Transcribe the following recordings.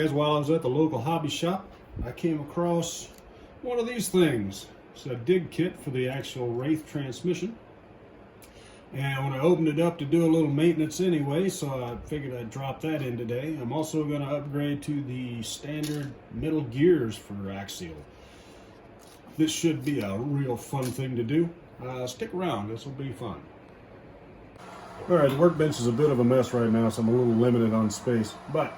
While I was at the local hobby shop, I came across one of these things. It's a dig kit for the Axial Wraith transmission. And when I opened it up to do a little maintenance anyway, so I figured I'd drop that in today. I'm also going to upgrade to the standard middle gears for Axial. This should be a real fun thing to do. Stick around, this will be fun. Alright, the workbench is a bit of a mess right now, so I'm a little limited on space. But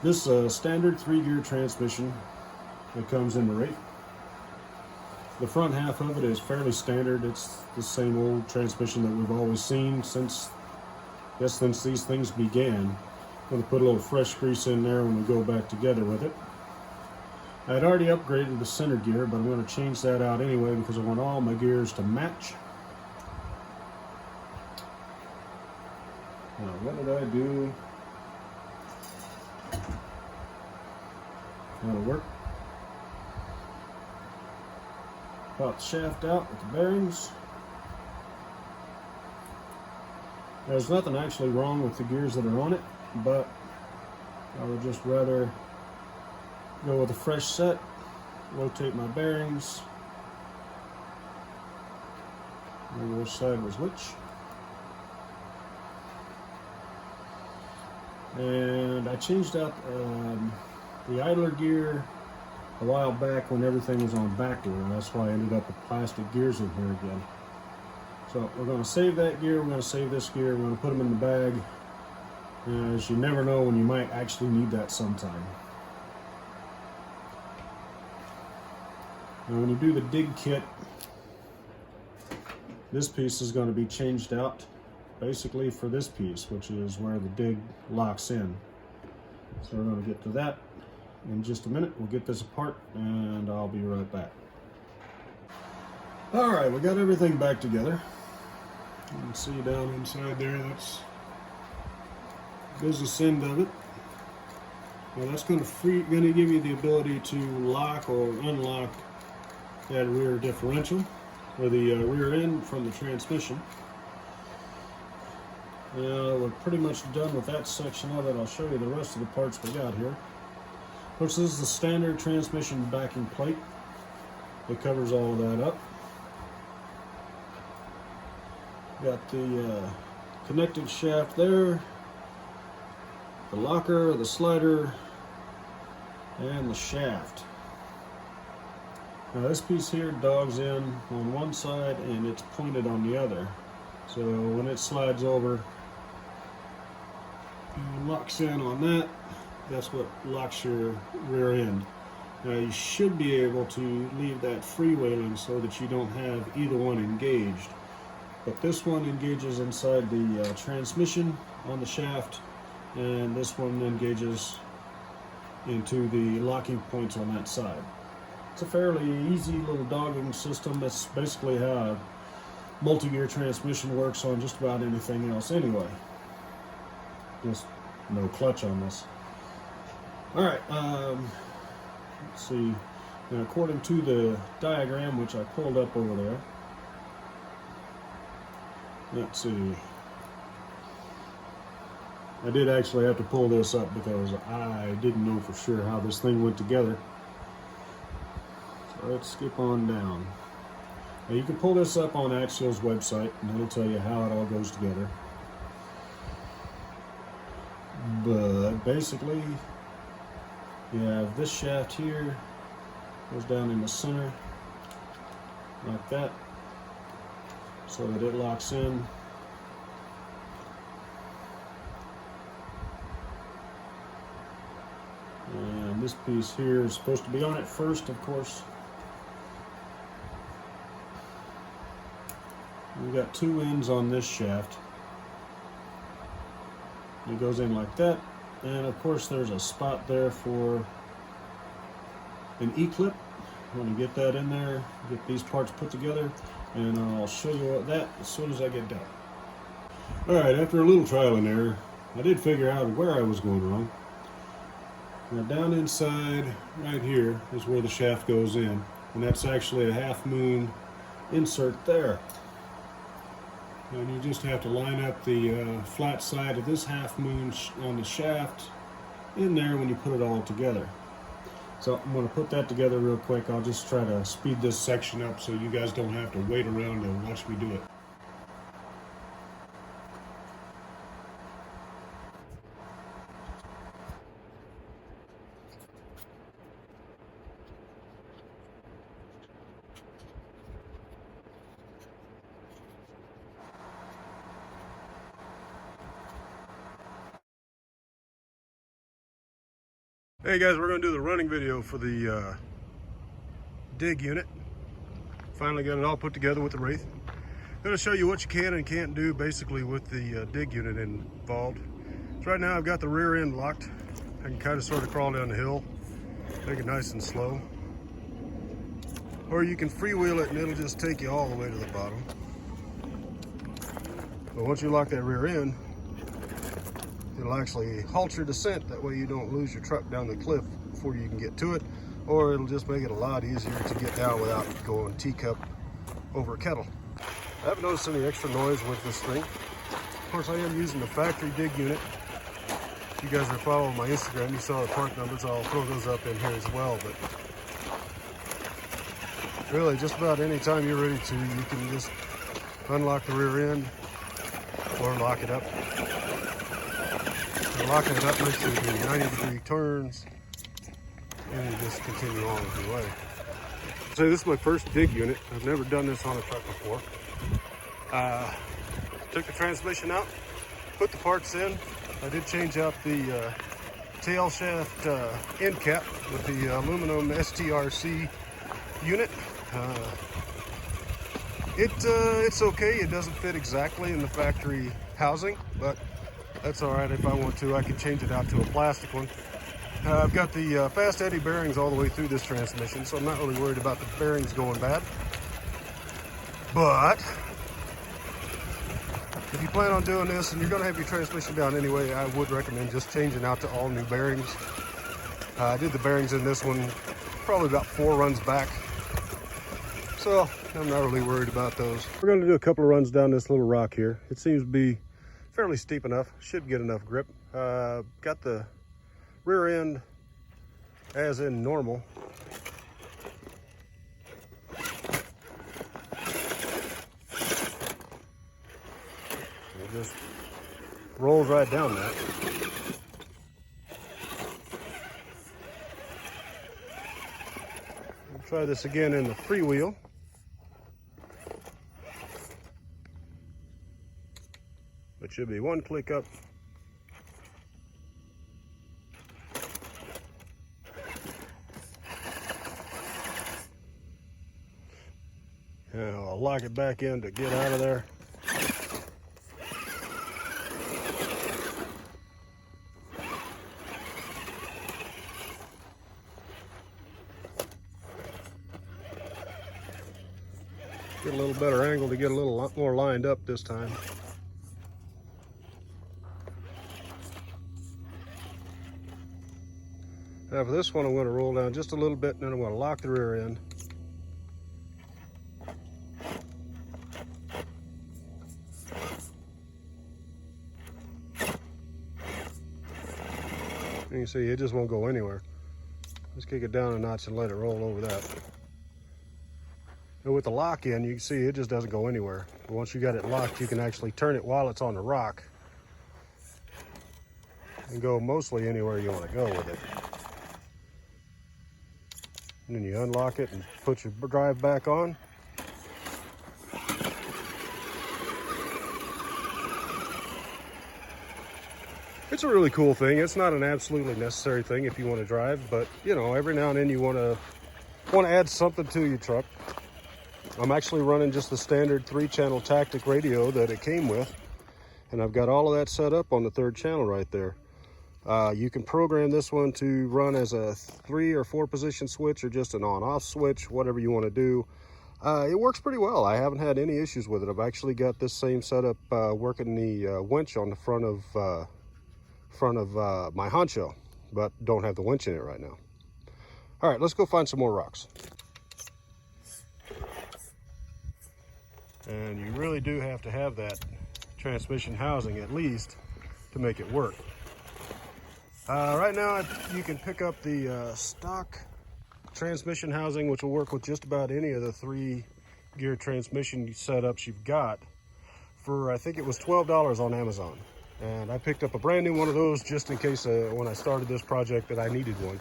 this standard 3-gear transmission that comes in the Wraith. The front half of it is fairly standard. It's the same old transmission that we've always seen since these things began. I'm going to put a little fresh grease in there when we go back together with it. I had already upgraded the center gear, but I'm going to change that out anyway because I want all my gears to match. Now, what did I do? That'll work. Pop the shaft out with the bearings. There's nothing actually wrong with the gears that are on it, but I would just rather go with a fresh set, rotate my bearings, and which side was which. And I changed out the idler gear a while back when everything was on backdoor, and that's why I ended up with plastic gears in here again. So we're going to save that gear, we're going to save this gear, we're going to put them in the bag, as you never know when you might actually need that sometime. Now when you do the dig kit, this piece is going to be changed out basically for this piece, which is where the dig locks in. So we're going to get to that in just a minute. We'll get this apart and I'll be right back. Alright, we got everything back together. You can see down inside there, that's the business end of it. Now that's going to give you the ability to lock or unlock that rear differential, or the rear end from the transmission. We're pretty much done with that section of it. I'll show you the rest of the parts we got here. Of course, this is the standard transmission backing plate that covers all of that up. Got the connected shaft there, the locker, the slider, and the shaft. Now this piece here dogs in on one side and it's pointed on the other. So when it slides over and locks in on that, that's what locks your rear end. Now you should be able to leave that freewheeling so that you don't have either one engaged. But this one engages inside the transmission on the shaft, and this one engages into the locking points on that side. It's a fairly easy little dogging system. That's basically how a multi-gear transmission works on just about anything else anyway. Just no clutch on this. Alright, let's see. Now, according to the diagram, which I pulled up over there, let's see. I did actually have to pull this up because I didn't know for sure how this thing went together. So let's skip on down. Now you can pull this up on Axial's website and it'll tell you how it all goes together. But basically, you have this shaft here, goes down in the center, like that, so that it locks in. And this piece here is supposed to be on it first, of course. We've got two ends on this shaft. It goes in like that, and of course there's a spot there for an E-clip. I'm going to get that in there, get these parts put together, and I'll show you that as soon as I get done. Alright, after a little trial and error, I did figure out where I was going wrong. Now down inside, right here, is where the shaft goes in, and that's actually a half moon insert there. And you just have to line up the flat side of this half moon on the shaft in there when you put it all together. So I'm going to put that together real quick. I'll just try to speed this section up so you guys don't have to wait around and watch me do it. Hey guys, we're going to do the running video for the dig unit. Finally got it all put together with the Wraith. Going to show you what you can and can't do basically with the dig unit involved. So right now I've got the rear end locked. I can kind of sort of crawl down the hill, make it nice and slow. Or you can freewheel it and it'll just take you all the way to the bottom. But once you lock that rear end, it'll actually halt your descent. That way you don't lose your truck down the cliff before you can get to it, or it'll just make it a lot easier to get down without going teacup over kettle. I haven't noticed any extra noise with this thing. Of course, I am using the factory dig unit. If you guys are following my Instagram, you saw the part numbers. I'll throw those up in here as well. But really, just about any time you're ready to, you can just unlock the rear end or lock it up. Locking it up makes you do 90-degree turns, and you just continue on with your way. So this is my first dig unit. I've never done this on a truck before. Took the transmission out, put the parts in. I did change out the tail shaft end cap with the aluminum STRC unit. It's okay. It doesn't fit exactly in the factory housing, but that's all right. If I want to, I can change it out to a plastic one. I've got the fast eddy bearings all the way through this transmission, so I'm not really worried about the bearings going bad. But if you plan on doing this and you're going to have your transmission down anyway, I would recommend just changing out to all new bearings. I did the bearings in this one probably about 4 runs back, so I'm not really worried about those. We're going to do a couple of runs down this little rock here. It seems to be fairly steep enough, should get enough grip. Got the rear end as in normal. It just rolls right down that. We'll try this again in the freewheel. It should be one click up. And I'll lock it back in to get out of there. Get a little better angle to get a little more lined up this time. Now for this one, I'm going to roll down just a little bit, and then I'm going to lock the rear end. And you see, it just won't go anywhere. Just kick it down a notch and let it roll over that. And with the lock in, you can see it just doesn't go anywhere. But once you got it locked, you can actually turn it while it's on the rock and go mostly anywhere you want to go with it. And then you unlock it and put your drive back on. It's a really cool thing. It's not an absolutely necessary thing if you want to drive, but you know, every now and then you want to add something to your truck. I'm actually running just the standard 3-channel tactic radio that it came with, and I've got all of that set up on the 3rd channel right there. You can program this one to run as a 3 or 4 position switch or just an on-off switch, whatever you want to do. It works pretty well. I haven't had any issues with it. I've actually got this same setup working the winch on the front of my honcho, but don't have the winch in it right now. All right, let's go find some more rocks. And you really do have to have that transmission housing at least to make it work. Right now, you can pick up the stock transmission housing, which will work with just about any of the 3-gear transmission setups you've got, for I think it was $12 on Amazon. And I picked up a brand new one of those just in case when I started this project that I needed one.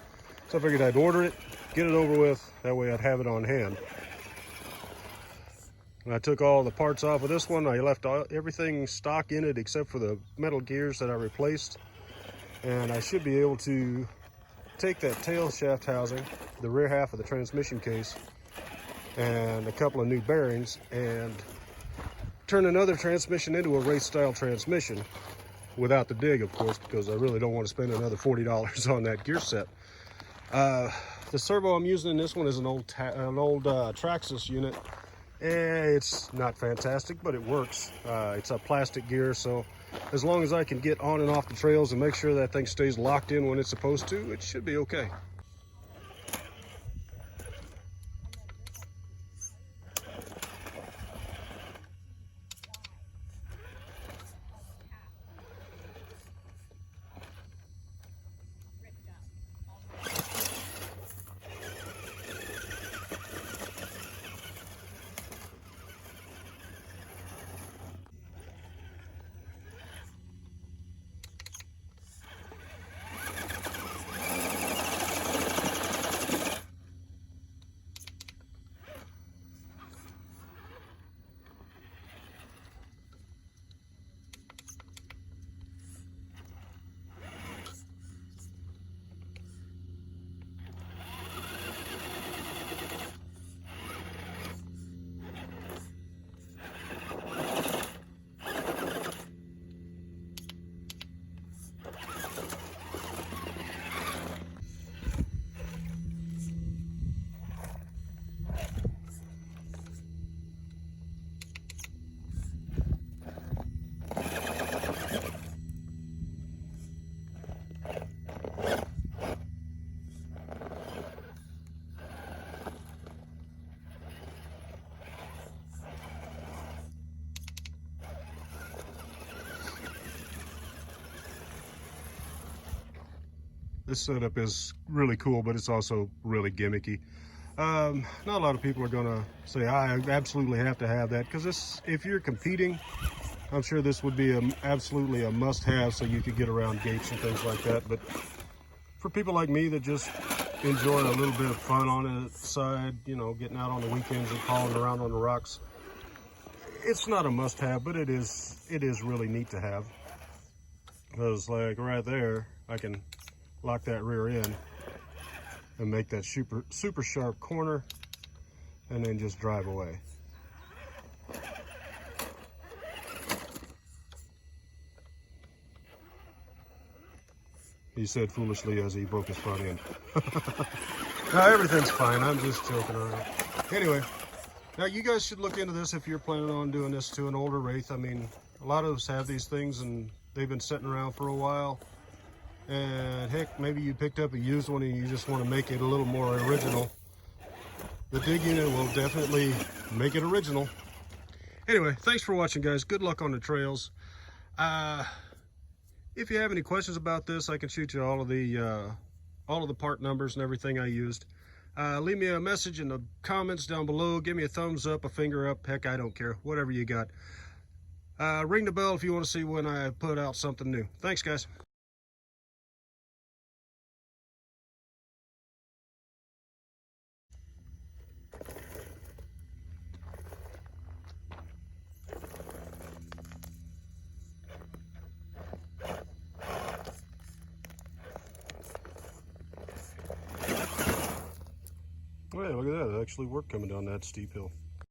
So I figured I'd order it, get it over with, that way I'd have it on hand. And I took all the parts off of this one. I left everything stock in it except for the metal gears that I replaced. And I should be able to take that tail shaft housing, the rear half of the transmission case, and a couple of new bearings, and turn another transmission into a Wraith style transmission without the dig, of course, because I really don't want to spend another $40 on that gear set. The servo I'm using in this one is an old Traxxas unit. It's not fantastic, but it works. It's a plastic gear, so as long as I can get on and off the trails and make sure that thing stays locked in when it's supposed to, it should be okay. This setup is really cool, but it's also really gimmicky. Not a lot of people are gonna say, I absolutely have to have that, because if you're competing, I'm sure this would be absolutely a must-have, so you could get around gates and things like that. But for people like me that just enjoy a little bit of fun on the side, you know, getting out on the weekends and crawling around on the rocks, it's not a must-have, but it is really neat to have. Because like right there, I can lock that rear end and make that super sharp corner, and then just drive away. He said foolishly as he broke his front end. No, everything's fine. I'm just joking around. Anyway, now you guys should look into this if you're planning on doing this to an older Wraith. I mean, a lot of us have these things and they've been sitting around for a while. And heck, maybe you picked up a used one and you just want to make it a little more original. The dig unit will definitely make it original. Anyway, thanks for watching, guys. Good luck on the trails. If you have any questions about this, I can shoot you all of the part numbers and everything I used. Leave me a message in the comments down below. Give me a thumbs up, a finger up. Heck, I don't care. Whatever you got. Ring the bell if you want to see when I put out something new. Thanks, guys. Well, look at that. It actually worked coming down that steep hill.